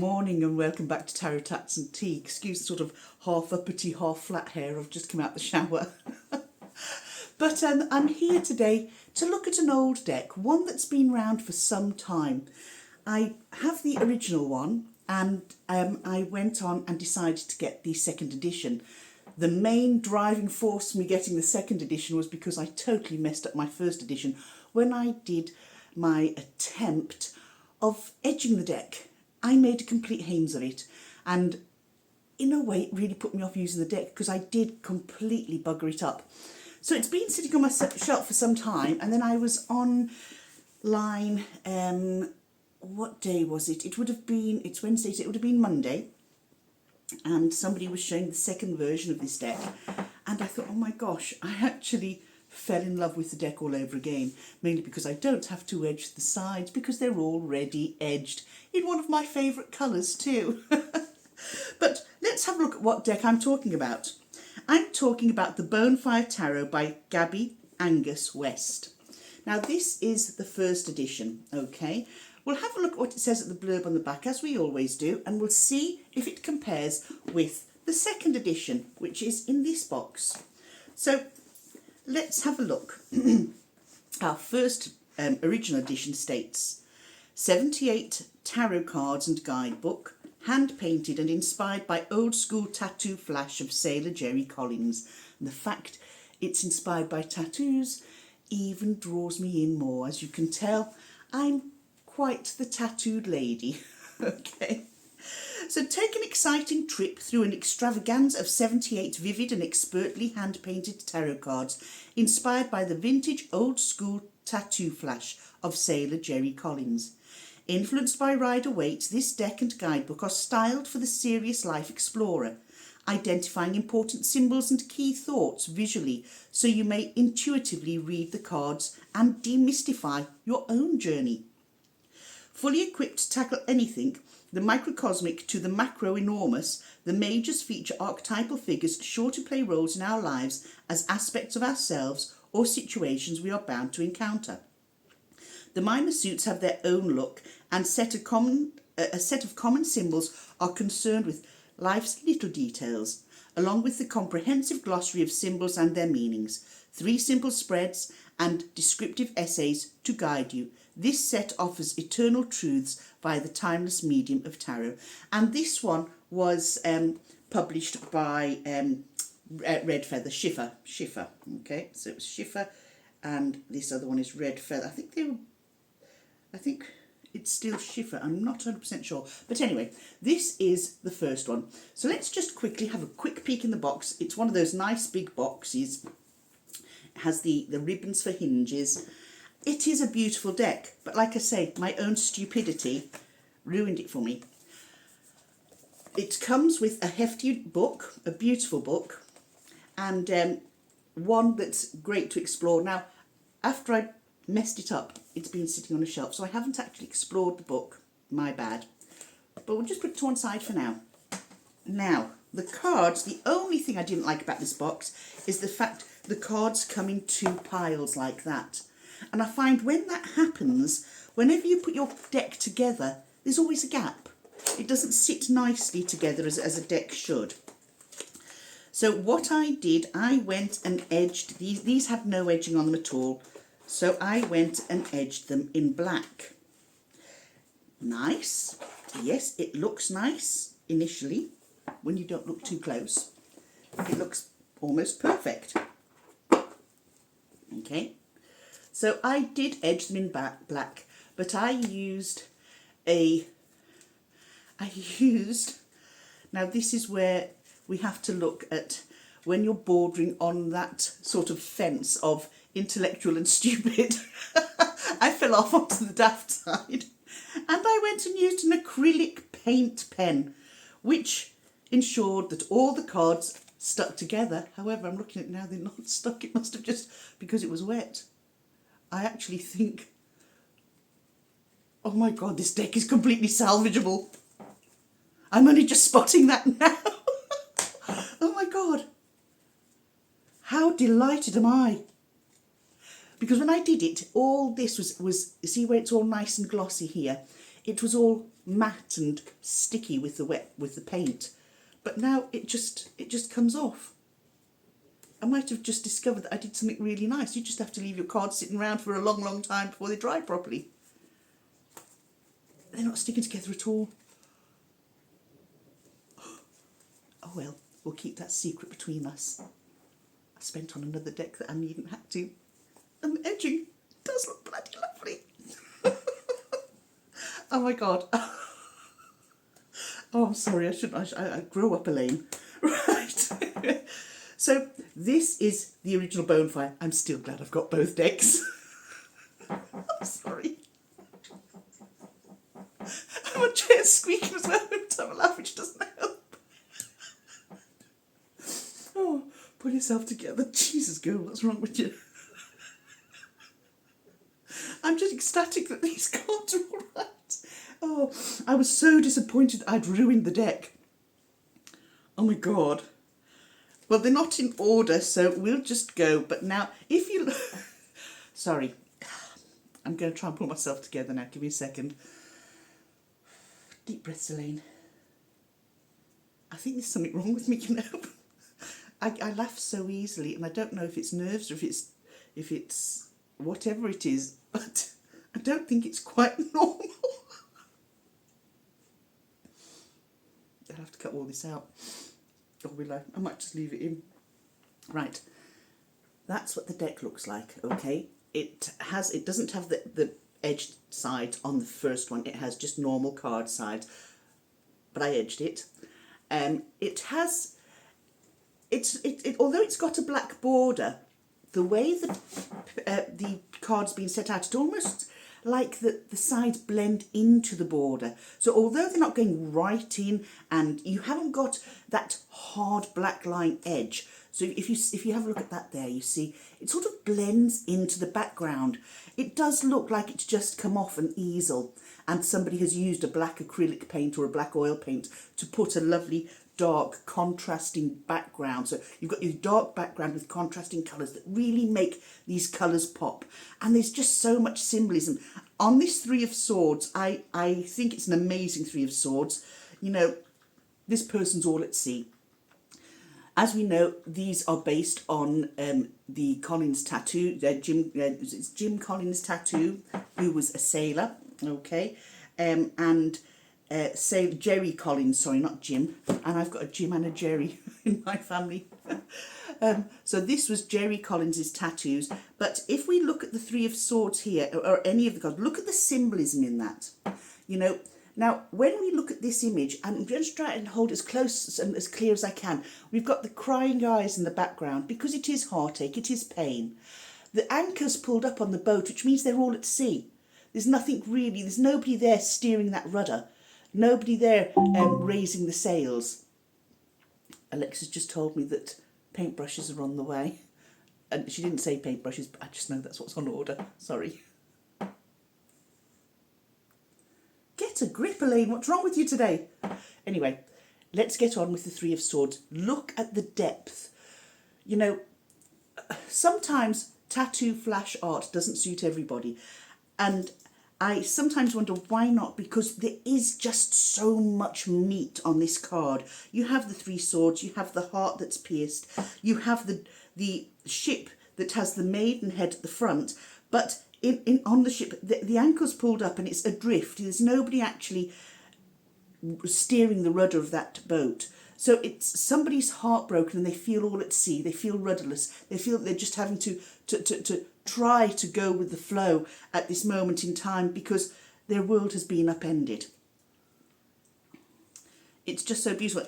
morning and welcome back to Tarot Tats and Tea. Excuse the sort of half uppity, half flat hair. I've just come out the shower. But I'm here today to look at an old deck, one that's been around for some time. I have the original one and I went on and decided to get the second edition. The main driving force for me getting the second edition was because I totally messed up my first edition when I did my attempt of edging the deck. I made a complete hames of it, and in a way it really put me off using the deck because I did completely bugger it up. So it's been sitting on my shelf for some time, and then I was online, what day was it? It would have been, it's Wednesday, so it would have been Monday, and somebody was showing the second version of this deck, and I thought, oh my gosh, I actually fell in love with the deck all over again, mainly because I don't have to edge the sides because they're already edged in one of my favourite colours too. But let's have a look at what deck I'm talking about. I'm talking about the Bonefire Tarot by Gabby Angus West. Now this is the first edition, okay? We'll have a look at what it says at the blurb on the back, as we always do, and we'll see if it compares with the second edition, which is in this box. So let's have a look. Our first original edition states 78 tarot cards and guidebook, hand painted and inspired by old school tattoo flash of Sailor Jerry Collins. And the fact it's inspired by tattoos even draws me in more. As you can tell, I'm quite the tattooed lady. Okay. So take an exciting trip through an extravaganza of 78 vivid and expertly hand-painted tarot cards inspired by the vintage old-school tattoo flash of Sailor Jerry Collins. Influenced by Rider-Waite, this deck and guidebook are styled for the serious life explorer, identifying important symbols and key thoughts visually so you may intuitively read the cards and demystify your own journey. Fully equipped to tackle anything, the microcosmic to the macro-enormous, the majors feature archetypal figures sure to play roles in our lives as aspects of ourselves or situations we are bound to encounter. The minor suits have their own look, and a set of common symbols are concerned with life's little details, along with the comprehensive glossary of symbols and their meanings, 3 simple spreads and descriptive essays to guide you. This set offers eternal truths via the timeless medium of tarot. And this one was published by Red Feather, Schiffer. Okay, so it was Schiffer, and this other one is Red Feather. I think it's still Schiffer. I'm not 100% sure. But anyway, this is the first one. So let's just quickly have a quick peek in the box. It's one of those nice big boxes. It has the ribbons for hinges. It is a beautiful deck, but like I say, my own stupidity ruined it for me. It comes with a hefty book, a beautiful book, and one that's great to explore. Now, after I messed it up, it's been sitting on a shelf, so I haven't actually explored the book. My bad. But we'll just put it to one side for now. Now, the cards, the only thing I didn't like about this box is the fact the cards come in 2 piles like that. And I find when that happens, whenever you put your deck together, there's always a gap. It doesn't sit nicely together as a deck should. So what I did, I went and edged these. These had no edging on them at all. So I went and edged them in black. Nice. Yes, it looks nice initially when you don't look too close. It looks almost perfect. Okay. So I did edge them in black, but I used, now this is where we have to look at when you're bordering on that sort of fence of intellectual and stupid. I fell off onto the daft side, and I went and used an acrylic paint pen, which ensured that all the cards stuck together. However, I'm looking at it now, they're not stuck. It must have just, because it was wet. I actually think, oh my God, this deck is completely salvageable. I'm only just spotting that now. Oh my God. How delighted am I? Because when I did it, all this was see where it's all nice and glossy here? it was all matte and sticky with the paint. But now it just comes off. I might have just discovered that I did something really nice. You just have to leave your cards sitting around for a long, long time before they dry properly. They're not sticking together at all. Oh well, we'll keep that secret between us. I spent on another deck that I needn't have to. And the edging does look bloody lovely. Oh my God. Oh, I'm sorry, I grew up, Elaine. Right. So this is the original Bonefire. I'm still glad I've got both decks. I'm sorry. My chair's squeaking as well every time I laugh, which doesn't help. Oh, pull yourself together. Jesus, girl, what's wrong with you? I'm just ecstatic that these cards are all right. Oh, I was so disappointed that I'd ruined the deck. Oh my God. Well, they're not in order, so we'll just go. But now, if you... Sorry. I'm going to try and pull myself together now. Give me a second. Deep breaths, Elaine. I think there's something wrong with me, you know. I laugh so easily, and I don't know if it's nerves or if it's whatever it is, but I don't think it's quite normal. I'll have to cut all this out. Or will I? I might just leave it in. Right. That's what the deck looks like, okay? It doesn't have the edged sides on the first one. It has just normal card sides. But I edged it. Although it's got a black border, the way the card's been set out, it's almost like the sides blend into the border. So although they're not going right in, and you haven't got that hard black line edge, so if you have a look at that there, you see it sort of blends into the background. It does look like it's just come off an easel and somebody has used a black acrylic paint or a black oil paint to put a lovely dark contrasting background. So you've got your dark background with contrasting colours that really make these colours pop. And there's just so much symbolism. On this Three of Swords, I think it's an amazing Three of Swords. You know, this person's all at sea. As we know, these are based on the Collins tattoo. It's Jim Collins' tattoo, who was a sailor, okay? Jerry Collins, sorry, not Jim. And I've got a Jim and a Jerry in my family. So this was Jerry Collins' tattoos. But if we look at the Three of Swords here, or any of the cards, look at the symbolism in that. You know, now when we look at this image, I'm going to try and hold it as close and as clear as I can. We've got the crying eyes in the background because it is heartache, it is pain. The anchor's pulled up on the boat, which means they're all at sea. There's nothing really, there's nobody there steering that rudder. Nobody there raising the sails. Alexa's just told me that paintbrushes are on the way. And she didn't say paintbrushes, but I just know that's what's on order. Sorry. Get a grip, Elaine. What's wrong with you today? Anyway, let's get on with the Three of Swords. Look at the depth. You know, sometimes tattoo flash art doesn't suit everybody. And I sometimes wonder why not, because there is just so much meat on this card. You have the Three Swords, you have the heart that's pierced, you have the ship that has the maidenhead at the front, but on the ship, the anchor's pulled up and it's adrift. There's nobody actually steering the rudder of that boat. So it's somebody's heartbroken and they feel all at sea, they feel rudderless, they feel they're just having to try to go with the flow at this moment in time because their world has been upended. It's just so beautiful.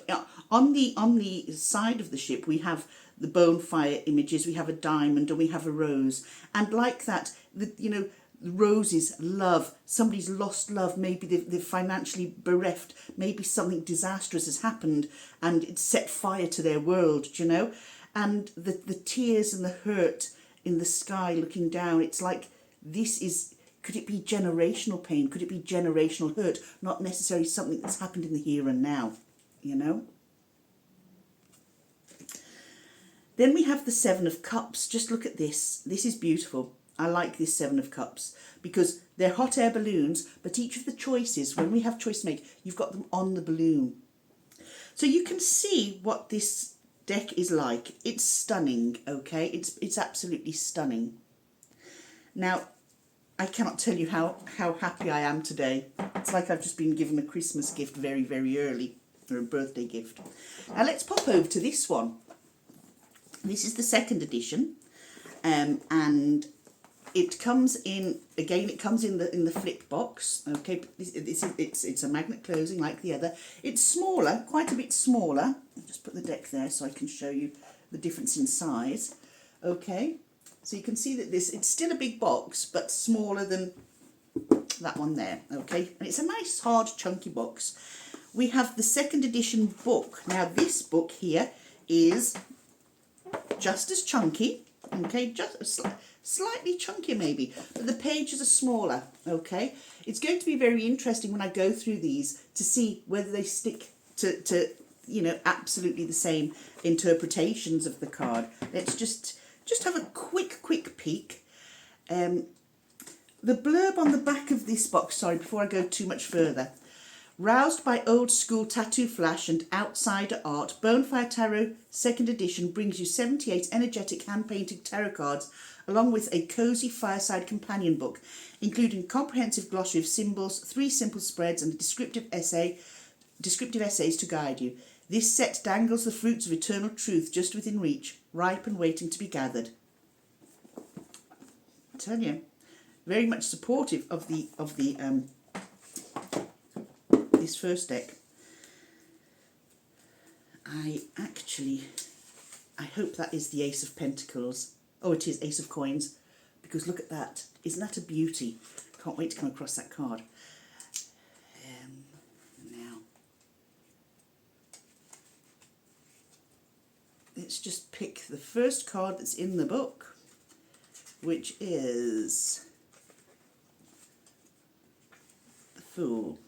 On the side of the ship we have the bonfire images, we have a diamond and we have a rose. And like that, the roses, love, somebody's lost love, maybe they're financially bereft, maybe something disastrous has happened and it's set fire to their world, you know? And the tears and the hurt in the sky looking down, it's like could it be generational pain? Could it be generational hurt? Not necessarily something that's happened in the here and now, you know? Then we have the Seven of Cups. Just look at this. This is beautiful. I like this Seven of Cups because they're hot air balloons, but each of the choices, when we have choice to make, you've got them on the balloon. So you can see what this deck is like. It's stunning, okay? It's absolutely stunning. Now, I cannot tell you how happy I am today. It's like I've just been given a Christmas gift very, very early, or a birthday gift. Now let's pop over to this one. This is the second edition, and it comes in, again, it comes in the flip box, okay, but it's a magnet closing like the other. It's smaller, quite a bit smaller. I'll just put the deck there so I can show you the difference in size, okay. So you can see that it's still a big box, but smaller than that one there, okay. And it's a nice, hard, chunky box. We have the second edition book. Now this book here is just as chunky, okay, just slightly chunkier maybe, but the pages are smaller, okay. It's going to be very interesting when I go through these to see whether they stick to you know, absolutely the same interpretations of the card. Let's just have a quick peek. The blurb on the back of this box, sorry, before I go too much further. Roused by old school tattoo flash and outsider art, Bonefire Tarot 2nd edition brings you 78 energetic hand-painted tarot cards along with a cosy fireside companion book, including a comprehensive glossary of symbols, 3 simple spreads and a descriptive essays to guide you. This set dangles the fruits of eternal truth just within reach, ripe and waiting to be gathered. I tell you, very much supportive of the this first deck. I hope that is the Ace of Pentacles. Oh, it is Ace of Coins, because look at that. Isn't that a beauty? Can't wait to come across that card. Now, let's just pick the first card that's in the book, which is the Fool.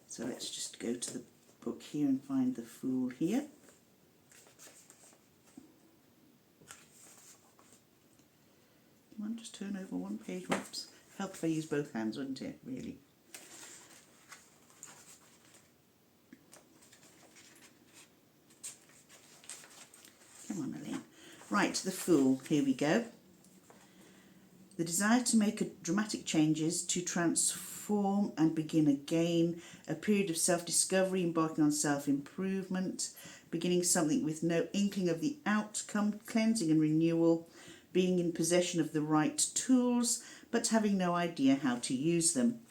So let's just go to the book here and find the Fool here. Come on, just turn over one page. Whoops. Help if I use both hands, wouldn't it, really? Come on, Elaine. Right, the Fool. Here we go. The desire to make dramatic changes, to transform and begin again, a period of self-discovery, embarking on self-improvement, beginning something with no inkling of the outcome, cleansing and renewal, being in possession of the right tools, but having no idea how to use them.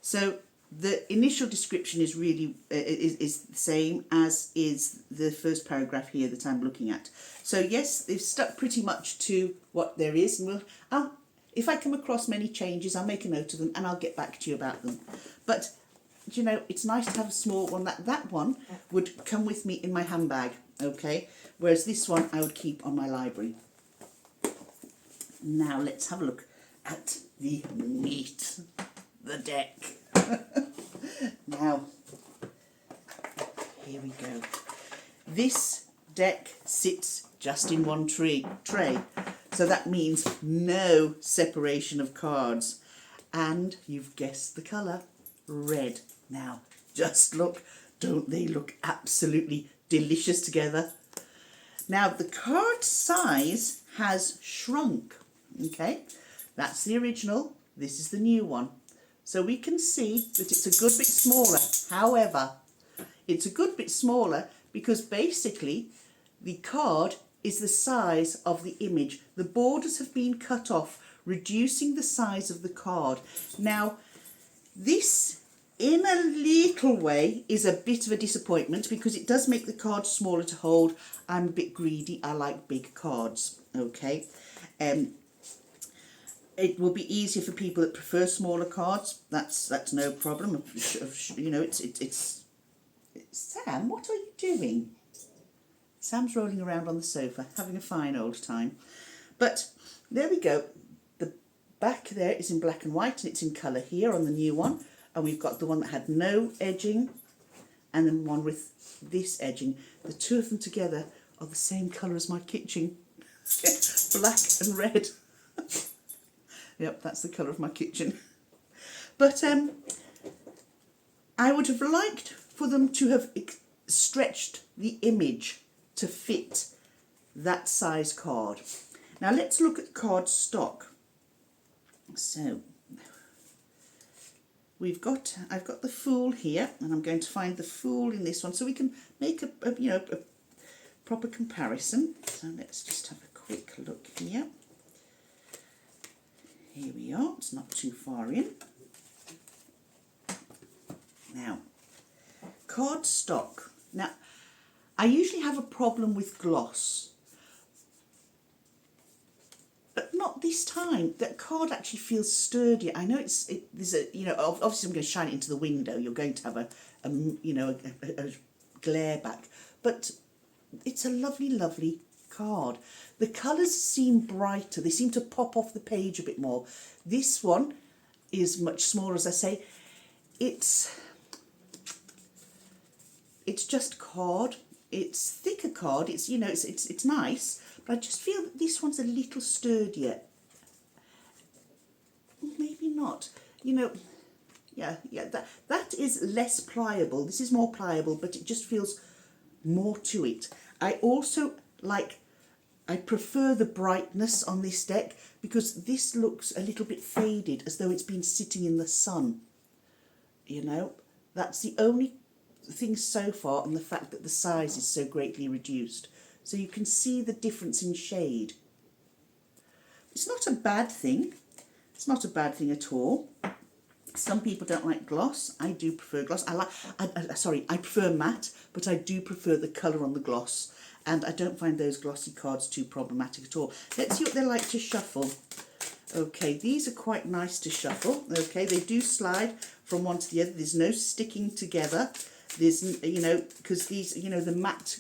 So the initial description is really is the same as is the first paragraph here that I'm looking at. So yes, they've stuck pretty much to what there is, and if I come across many changes, I'll make a note of them and I'll get back to you about them. But, you know, it's nice to have a small one. That one would come with me in my handbag, okay? Whereas this one I would keep on my library. Now let's have a look at the meat, the deck. Now, here we go. This deck sits just in one tray. So that means no separation of cards. And you've guessed the colour, red. Now, just look. Don't they look absolutely delicious together? Now, the card size has shrunk. Okay, that's the original. This is the new one. So we can see that it's a good bit smaller. However, it's a good bit smaller because basically the card is the size of the image. The borders have been cut off, reducing the size of the card. Now, this, in a little way, is a bit of a disappointment because it does make the card smaller to hold. I'm a bit greedy. I like big cards, okay? It will be easier for people that prefer smaller cards. That's no problem. You know, it's Sam, what are you doing? Sam's rolling around on the sofa, having a fine old time. But there we go. The back there is in black and white, and it's in colour here on the new one. And we've got the one that had no edging, and then one with this edging. The two of them together are the same colour as my kitchen. Black and red. Yep, that's the colour of my kitchen. But I would have liked for them to have stretched the image to fit that size card. Now let's look at card stock. So I've got the Fool here, and I'm going to find the Fool in this one so we can make a proper comparison. So let's just have a quick look here. Here we are, it's not too far in. Now, card stock. Now, I usually have a problem with gloss, but not this time. That card actually feels sturdier. I know there's a, obviously I'm going to shine it into the window. You're going to have a glare back, but it's a lovely, lovely card. The colours seem brighter. They seem to pop off the page a bit more. This one is much smaller, as I say. It's just card. It's thicker card. It's it's nice, but I just feel that this one's a little sturdier. Maybe not. Yeah. That is less pliable. This is more pliable, but it just feels more to it. I also I prefer the brightness on this deck because this looks a little bit faded, as though it's been sitting in the sun. That's the only thing so far, and the fact that the size is so greatly reduced. So you can see the difference in shade. It's not a bad thing. It's not a bad thing at all. Some people don't like gloss. I do prefer gloss. I prefer matte, but I do prefer the colour on the gloss. And I don't find those glossy cards too problematic at all. Let's see what they're like to shuffle. Okay, these are quite nice to shuffle. Okay, they do slide from one to the other. There's no sticking together. There's, because these, the matte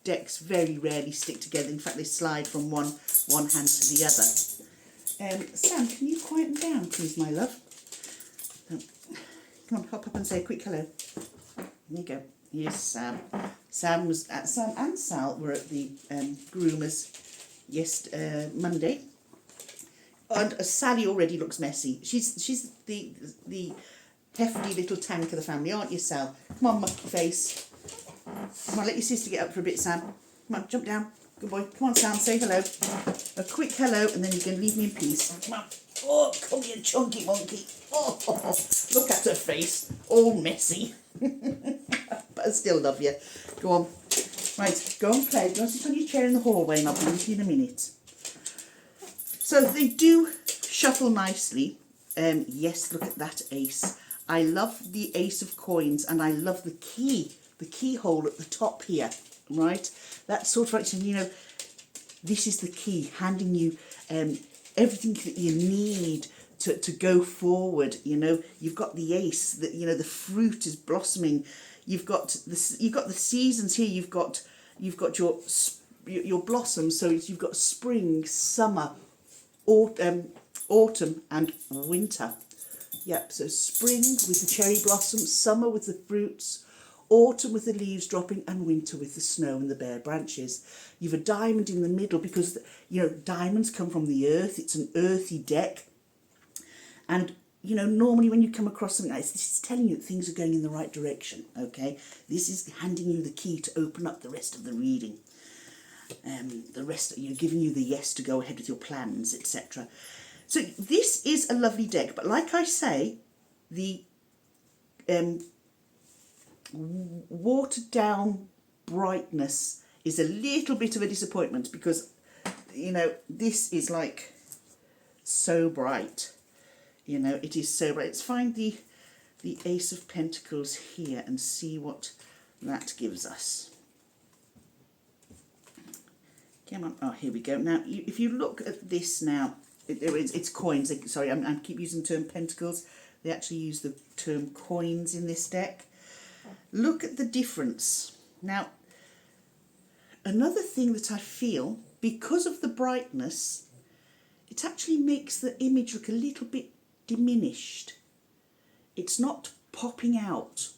decks very rarely stick together. In fact, they slide from one hand to the other. Sam, can you quieten down, please, my love? Come on, hop up and say a quick hello. There you go. Here's Sam. Sam and Sal were at the groomers Monday, and Sally already looks messy. She's the hefty little tank of the family, aren't you, Sal? Come on, mucky face. Come on, let your sister get up for a bit, Sam. Come on, jump down. Good boy. Come on, Sam, say hello. A quick hello, and then you can leave me in peace. Come on. Oh, come here, chunky monkey. Oh, look at her face, all messy. But I still love you. Go on. Right, go and play. Go and sit on your chair in the hallway, and I'll be with you in a minute. So they do shuffle nicely. Yes, look at that ace. I love the ace of coins, and I love the keyhole at the top here, right? That's sort of like, this is the key, handing you everything that you need to go forward. You've got the ace, the fruit is blossoming. You've got the seasons here. You've got your blossoms. So you've got spring, summer, autumn and winter. Yep, so spring with the cherry blossoms, summer with the fruits, autumn with the leaves dropping, and winter with the snow and the bare branches. You've a diamond in the middle because, diamonds come from the earth. It's an earthy deck. And, normally when you come across something like this is telling you that things are going in the right direction, okay? This is handing you the key to open up the rest of the reading. The rest, giving you the yes to go ahead with your plans, etc. So this is a lovely deck, but like I say, the watered down brightness is a little bit of a disappointment because, this is like so bright. It is so bright. Let's find the Ace of Pentacles here and see what that gives us. Come on. Oh, here we go. Now, if you look at this now, it's coins. Sorry, I keep using the term pentacles. They actually use the term coins in this deck. Look at the difference. Now, another thing that I feel, because of the brightness, it actually makes the image look a little bit diminished. It's not popping out.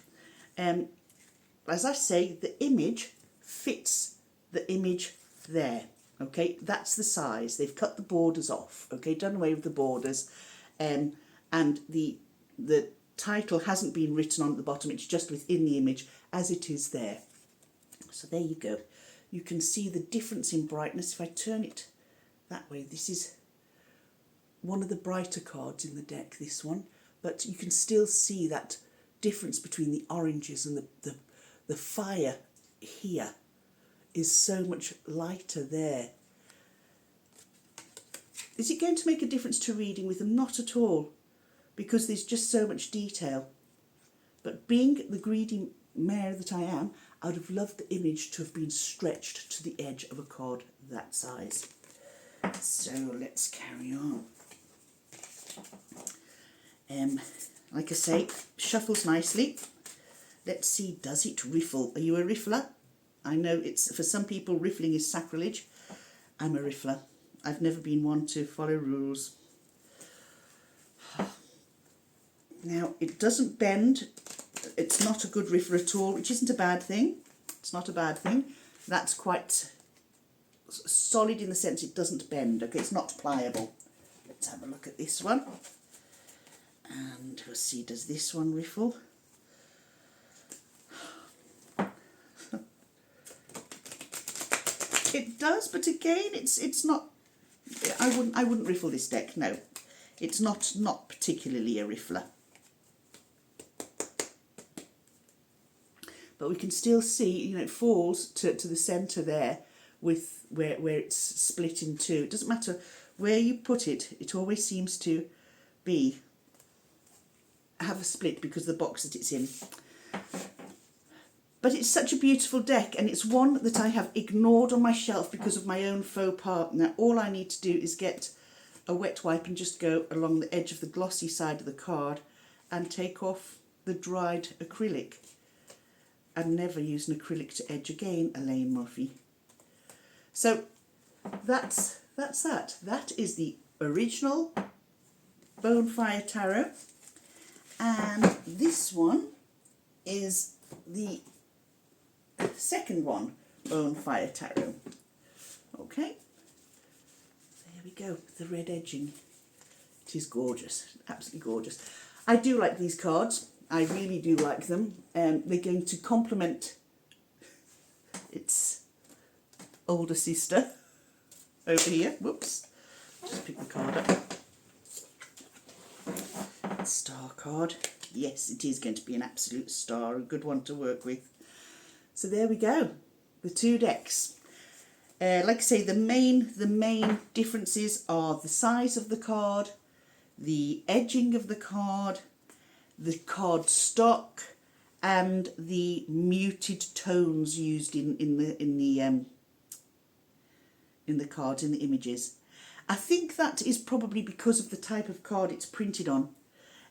As I say, the image fits the image there. Okay, that's the size. They've cut the borders off. Okay, done away with the borders, and the title hasn't been written on at the bottom. It's just within the image as it is there. So there you go. You can see the difference in brightness. If I turn it that way, this is one of the brighter cards in the deck, this one, but you can still see that difference between the oranges and the fire here is so much lighter there. Is it going to make a difference to reading with them? Not at all, because there's just so much detail. But being the greedy mare that I am, I would have loved the image to have been stretched to the edge of a card that size. So let's carry on. Like I say, shuffles nicely. Let's see, does it riffle? Are you a riffler? I know it's, for some people, riffling is sacrilege. I'm a riffler. I've never been one to follow rules. Now, it doesn't bend. It's not a good riffler at all, which isn't a bad thing. It's not a bad thing. That's quite solid in the sense it doesn't bend. Okay, it's not pliable. Let's have a look at this one. And we'll see, does this one riffle? It does, but again, it's not. I wouldn't riffle this deck. No, it's not particularly a riffler. But we can still see, you know, it falls to the centre there, with where it's split in two. It doesn't matter where you put it; it always seems to have a split because of the box that it's in. But it's such a beautiful deck, and it's one that I have ignored on my shelf because of my own faux pas. Now all I need to do is get a wet wipe and just go along the edge of the glossy side of the card and take off the dried acrylic. And never use an acrylic to edge again, Elaine Murphy. So that's that. That is the original Bonefire Tarot. And this one is the second one, Bonefire Tarot. Okay, there we go, the red edging. It is gorgeous, absolutely gorgeous. I do like these cards. I really do like them. They're going to complement its older sister over here. Whoops, just pick the card up. Star card. Yes, it is going to be an absolute star, a good one to work with. So there we go, the two decks. Like I say, the main differences are the size of the card, the edging of the card stock, and the muted tones used in the cards, in the images. I think that is probably because of the type of card it's printed on.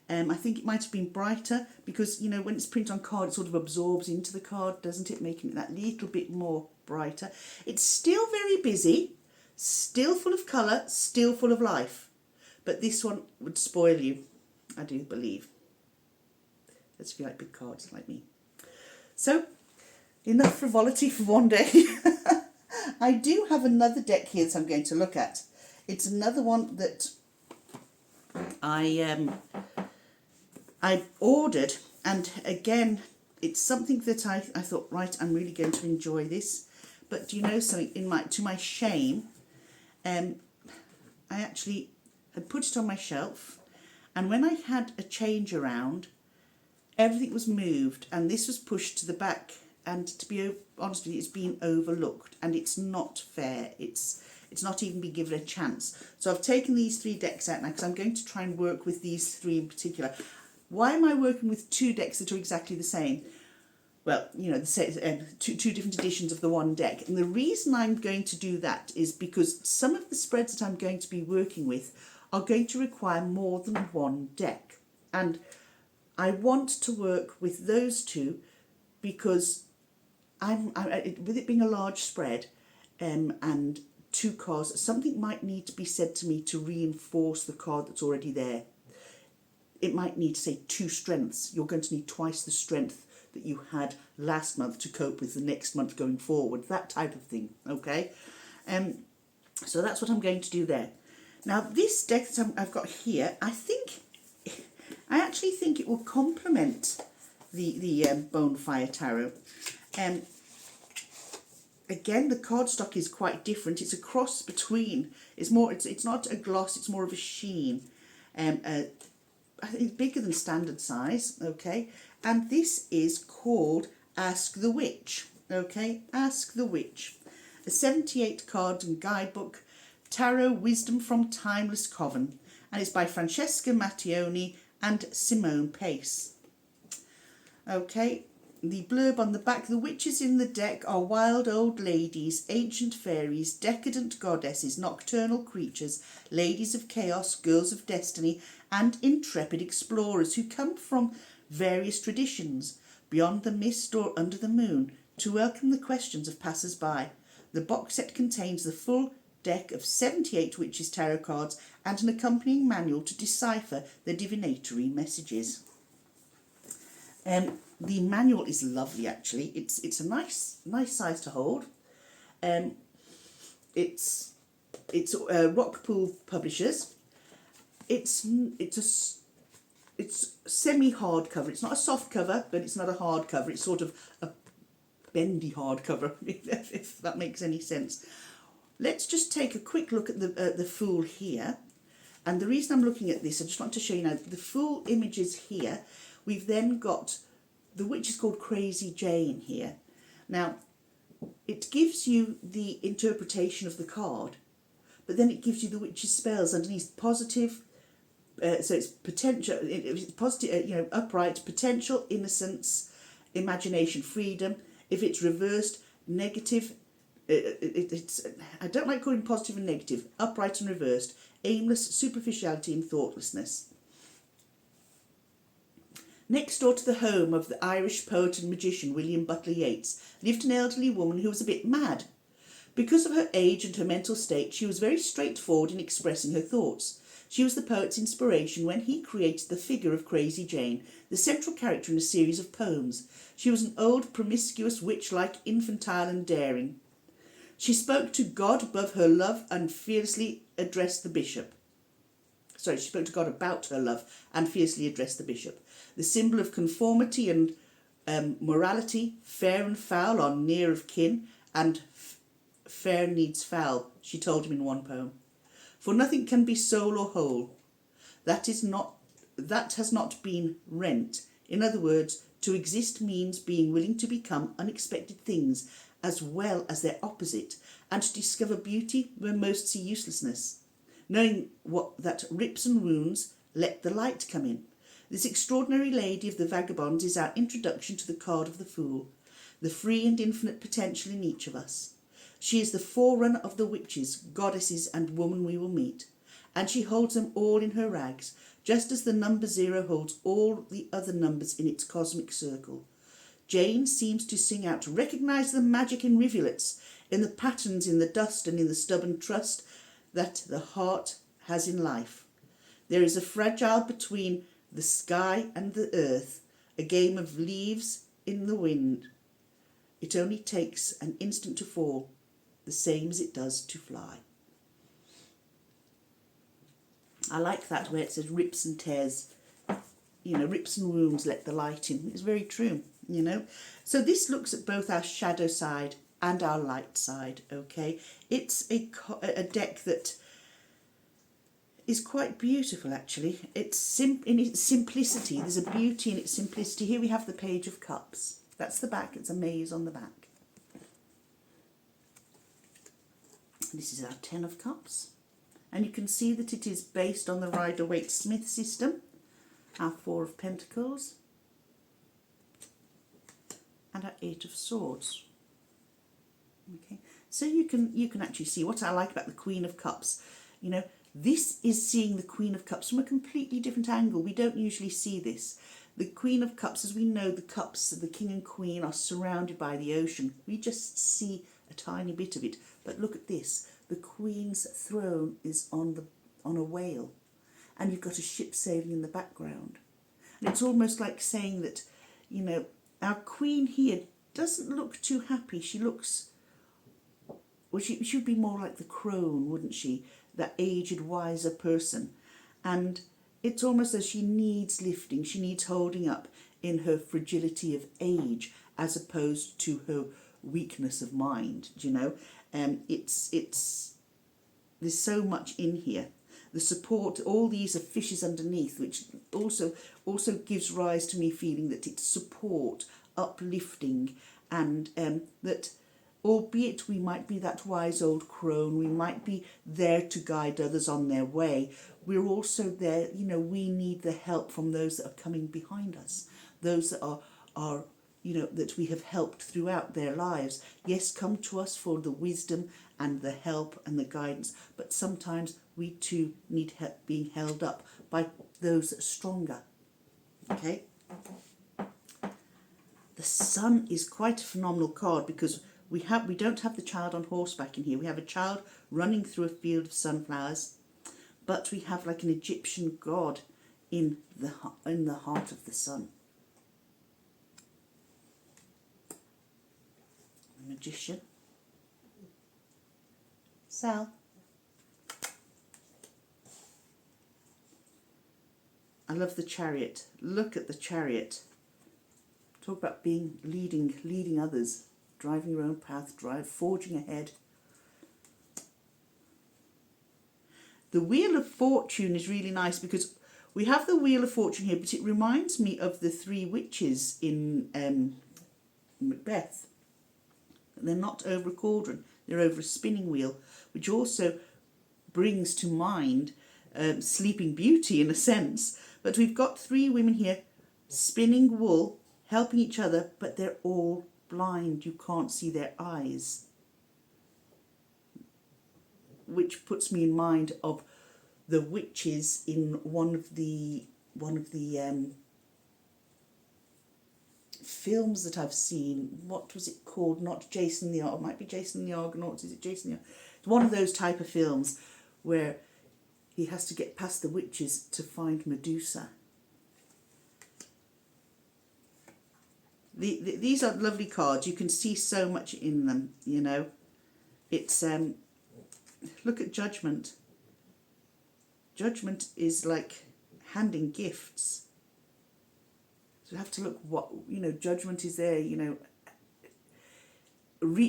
I think it might have been brighter because, you know, when it's printed on card, it sort of absorbs into the card, doesn't it, making it that little bit more brighter. It's still very busy, still full of colour, still full of life, but this one would spoil you, I do believe. That's if you like big cards like me. So, enough frivolity for one day. I do have another deck here that I'm going to look at. It's another one that I ordered, and again, it's something that I thought, right, I'm really going to enjoy this. But do you know something? To my shame, I actually had put it on my shelf, and when I had a change around, everything was moved, and this was pushed to the back. And to be honest with you, it's been overlooked, and it's not fair. It's not even been given a chance. So I've taken these three decks out now because I'm going to try and work with these three in particular. Why am I working with two decks that are exactly the same? Well, you know, two different editions of the one deck. And the reason I'm going to do that is because some of the spreads that I'm going to be working with are going to require more than one deck. And I want to work with those two because with it being a large spread and two cards, something might need to be said to me to reinforce the card that's already there. It might need to say 2 strengths. You're going to need twice the strength that you had last month to cope with the next month going forward. That type of thing, okay? So that's what I'm going to do there. Now this deck that I've got here, I actually think it will complement the Bonefire Tarot. Again, the cardstock is quite different. It's a cross between. It's not a gloss. It's more of a sheen. I think it's bigger than standard size. Okay, and this is called Ask the Witch. Okay, Ask the Witch, a 78 card and guidebook, Tarot Wisdom from Timeless Coven, and it's by Francesca Mattioni and Simone Pace. Okay, the blurb on the back: the witches in the deck are wild old ladies, ancient fairies, decadent goddesses, nocturnal creatures, ladies of chaos, girls of destiny, and intrepid explorers who come from various traditions, beyond the mist or under the moon, to welcome the questions of passers-by. The box set contains the full deck of 78 witches tarot cards and an accompanying manual to decipher the divinatory messages. The manual is lovely, actually. It's a nice size to hold. It's Rockpool Publishers. It's semi hard cover. It's not a soft cover, but it's not a hard cover. It's sort of a bendy hard cover, if that makes any sense. Let's just take a quick look at the Fool here. And the reason I'm looking at this, I just want to show you now, the Fool images here. We've then got the witch is called Crazy Jane here. Now, it gives you the interpretation of the card, but then it gives you the witch's spells underneath. Positive, so it's potential, it's positive, upright, potential, innocence, imagination, freedom. If it's reversed, negative, it's I don't like calling positive and negative, upright and reversed, aimless, superficiality and thoughtlessness. Next door to the home of the Irish poet and magician William Butler Yeats lived an elderly woman who was a bit mad. Because of her age and her mental state, she was very straightforward in expressing her thoughts. She was the poet's inspiration when he created the figure of Crazy Jane, the central character in a series of poems. She was an old, promiscuous witch-like, infantile and daring. She spoke to God above her love and fiercely addressed the bishop. She spoke to God about her love and fiercely addressed the bishop. The symbol of conformity and morality, fair and foul are near of kin, and fair needs foul, she told him in one poem. For nothing can be soul or whole. That has not been rent. In other words, to exist means being willing to become unexpected things as well as their opposite, and to discover beauty where most see uselessness. Knowing that rips and wounds, let the light come in. This extraordinary lady of the vagabonds is our introduction to the card of the Fool, the free and infinite potential in each of us. She is the forerunner of the witches, goddesses and woman we will meet, and she holds them all in her rags, just as the number 0 holds all the other numbers in its cosmic circle. Jane seems to sing out, recognise the magic in rivulets, in the patterns in the dust and in the stubborn trust that the heart has in life. There is a fragile between the sky and the earth, a game of leaves in the wind. It only takes an instant to fall, the same as it does to fly. I like that where it says rips and tears, rips and wounds, let the light in. It's very true, So this looks at both our shadow side and our light side, okay? It's a deck that is quite beautiful, actually. It's in its simplicity. There's a beauty in its simplicity. Here we have the Page of Cups. That's the back. It's a maze on the back. This is our 10 of Cups. And you can see that it is based on the Rider-Waite-Smith system. Our 4 of Pentacles. And our 8 of Swords. Okay, so you can actually see what I like about the Queen of Cups. This is seeing the Queen of Cups from a completely different angle. We don't usually see this. The Queen of Cups, as we know, the cups, the King and Queen are surrounded by the ocean. We just see a tiny bit of it. But look at this. The Queen's throne is on a whale. And you've got a ship sailing in the background. And it's almost like saying that, our Queen here doesn't look too happy. She looks well, she would be more like the crone, wouldn't she? That aged, wiser person. And it's almost as she needs lifting, she needs holding up in her fragility of age as opposed to her weakness of mind, do you know? It's there's so much in here. The support, all these are fishes underneath, which also gives rise to me feeling that it's support, uplifting, and that albeit we might be that wise old crone, we might be there to guide others on their way, we're also there, you know, we need the help from those that are coming behind us, those that are you know, that we have helped throughout their lives. Yes, come to us for the wisdom and the help and the guidance, but sometimes we too need help being held up by those that are stronger. Okay? The Sun is quite a phenomenal card because we don't have the child on horseback in here. We have a child running through a field of sunflowers, but we have like an Egyptian god in the heart of the sun. The Magician. Sal. I love the Chariot. Look at the Chariot. Talk about being leading others, driving your own path, forging ahead. The Wheel of Fortune is really nice because we have the Wheel of Fortune here, but it reminds me of the three witches in Macbeth. They're not over a cauldron, they're over a spinning wheel, which also brings to mind Sleeping Beauty in a sense. But we've got three women here spinning wool, helping each other, but they're all blind. You can't see their eyes. Which puts me in mind of the witches in one of the films that I've seen. What was it called? Not Jason the Argonauts. It might be Jason the Argonauts. Is it Jason the Argonauts? It's one of those type of films where he has to get past the witches to find Medusa. These are lovely cards. You can see so much in them, you know. It's look at Judgment. Judgment is like handing gifts. So you have to look what, you know, Judgment is there, you know.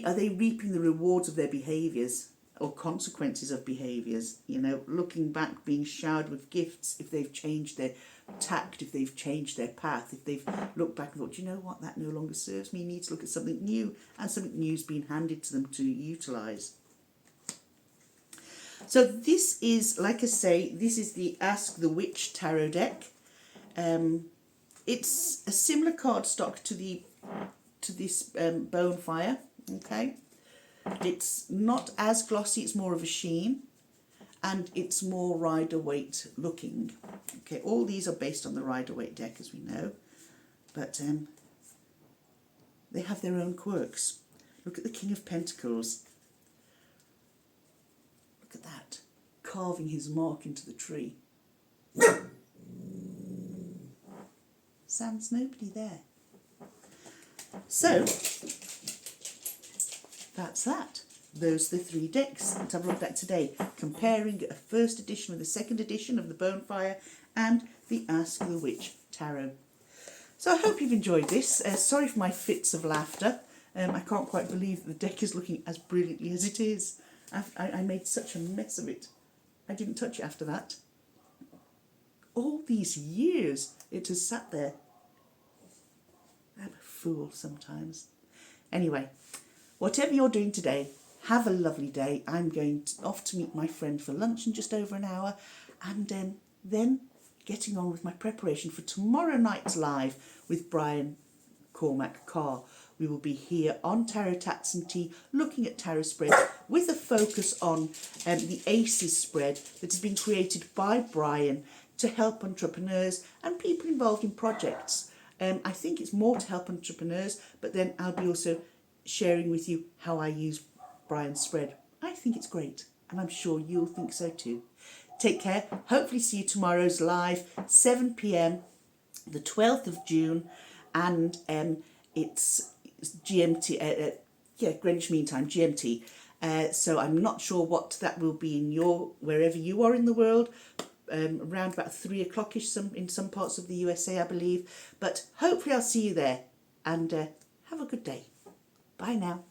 Are they reaping the rewards of their behaviours or consequences of behaviours? You know, looking back, being showered with gifts if they've changed their tact, if they've changed their path, if they've looked back and thought, you know what, that no longer serves me, need to look at something new, and something new's been handed to them to utilise. So this is, like I say, this is the Ask the Witch tarot deck. It's a similar cardstock to this Bonefire. Okay, it's not as glossy. It's more of a sheen, and it's more Rider-Waite looking. Okay, all these are based on the Rider-Waite deck, as we know, but they have their own quirks. Look at the King of Pentacles. Look at that, carving his mark into the tree. Sounds nobody there. So, that's that. Those are the three decks that I've looked at today, comparing a first edition with the second edition of the Bonefire and the Ask the Witch tarot. So I hope you've enjoyed this. Sorry for my fits of laughter. I can't quite believe that the deck is looking as brilliantly as it is. I made such a mess of it. I didn't touch it after that. All these years it has sat there. I'm a fool sometimes. Anyway, whatever you're doing today, have a lovely day. I'm going off to meet my friend for lunch in just over an hour, and then getting on with my preparation for tomorrow night's live with Brian Cormac Carr. We will be here on Tarot Tats and Tea looking at tarot spreads with a focus on the ACEs spread that has been created by Brian to help entrepreneurs and people involved in projects. I think it's more to help entrepreneurs, but then I'll be also sharing with you how I use Brian's spread. I think it's great, and I'm sure you'll think so too. Take care. Hopefully see you tomorrow's live, 7 p.m, the 12th of June, and it's GMT, Greenwich Mean Time, GMT. So I'm not sure what that will be in wherever you are in the world. Around about 3 o'clock-ish in some parts of the USA, I believe. But hopefully I'll see you there, and have a good day. Bye now.